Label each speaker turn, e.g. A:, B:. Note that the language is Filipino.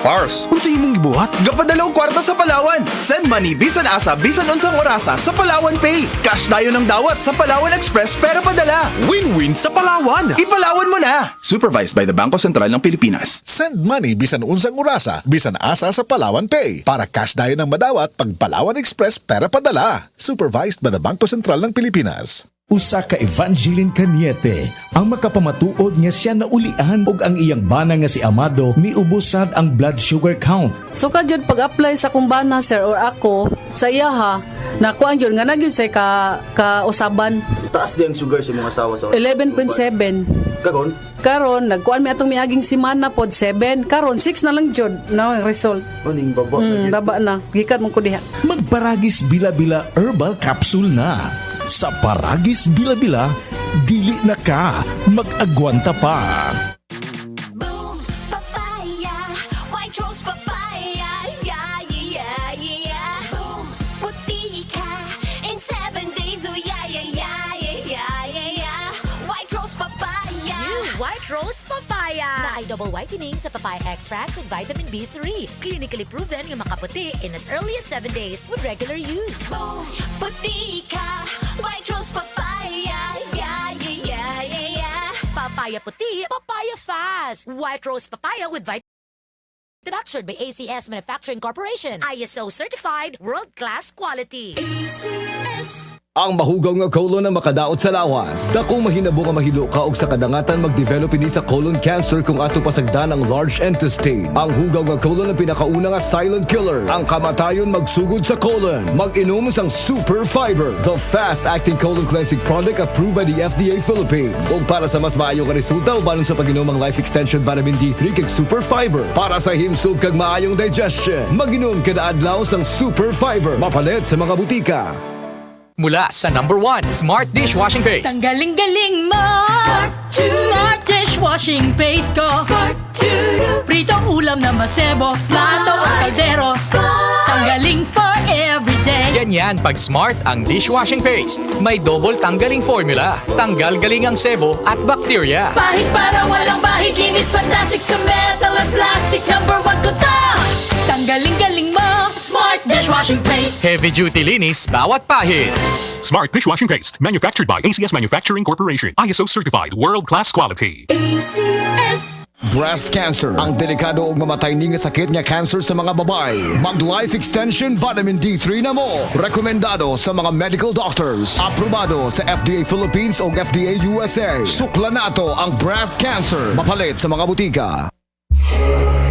A: Pars.
B: Unsa imong gibuhat?
A: Gapadalaw kwarta sa Palawan. Send money bisan asa bisan unsang orasa sa Palawan Pay. Cash dayon ng dawat sa Palawan Express pero padala.
B: Win-win sa Palawan.
A: Ipalawan mo na. Supervised by the Bangko Sentral ng Pilipinas.
C: Send money bisan unsang orasa, bisan asa sa Palawan Pay. Para cash dayon ng madawat pag Palawan Express pera padala. Supervised by the Bangko Sentral ng Pilipinas.
D: Usa ka Evangeline Cañete ang makapamatuod nga siya naulian og ang iyang bana nga si Amado miubusad ang blood sugar count.
E: So kadyod pag-apply sa kumbana sir or ako sa iya ha, nakuan yun nga nagyun say ka usaban
F: Taas di ang sugar sa mga asawa sa
E: 11.7.
F: Karon?
E: Karon nagkuan mi atong miaging semana pod 7. Karon 6 na lang jud na ang result.
F: Uning baba na yun.
E: Baba na. Gikan mo ko diha.
D: Magparagis bila-bila herbal capsule na. Sa Paragis Bila-Bila, dili na ka mag-agwanta pa.
G: Boom, papaya, white rose papaya, yeah, yeah, yeah. Boom, puti ka in 7 days, oh yeah, yeah, yeah, yeah, yeah, yeah. White rose papaya.
H: New White Rose Papaya na ay double whitening sa papaya extracts with vitamin B3. Clinically proven yung makaputi in as early as 7 days with regular use.
G: Boom, puti ka, white rose papaya, yeah, yeah, yeah, yeah, yeah.
H: Papaya puti, papaya fast. White Rose Papaya with vitamin manufactured by ACS Manufacturing Corporation. ISO certified, world-class quality.
I: Ang mahugaw nga colon na makadaot sa lawas. Dakong mahinabo nga mahilo ka og sa kadangatan mag-develop ini sa colon cancer kung ato pasagdan ang large intestine. Ang hugaw nga colon ang pinakauna nga silent killer. Ang kamatayon magsugod sa colon. Mag-inom sang Super Fiber, the fast-acting colon cleansing product approved by the FDA Philippines. Ug para sa mas maayo nga resulta ubanon sa pag-inom ang Life Extension Vitamin D3 kag Super Fiber. Para sa himsog kag maayong digestion, mag-inom kada adlaw sang Super Fiber. Mapalit sa mga butika.
J: Mula sa #1 Smart Dishwashing Paste.
K: Ang galing-galing mo! Smart Dishwashing Paste ko! Pritong ulam na masebo, plato o kaldero. Tanggaling for everyday.
J: Ganyan pag Smart ang dishwashing paste. May double tanggaling formula. Tanggal galing ang sebo at bakterya.
K: Bahid para walang bahid, linis fantastic sa metal at plastic. #1 ko to! Tanggaling-galing mo! Smart Dishwashing Paste.
J: Heavy duty linis bawat pahid.
L: Smart Dishwashing Paste, manufactured by ACS Manufacturing Corporation. ISO certified, world-class quality.
K: ACS.
I: Breast cancer, ang delikado ug mamatay ni nga sakit nga cancer sa mga babae. Mag Life Extension Vitamin D3 na mo. Rekomendado sa mga medical doctors. Aprobado sa FDA Philippines ug FDA USA. Sukla nato ang breast cancer. Mapalit sa mga butika.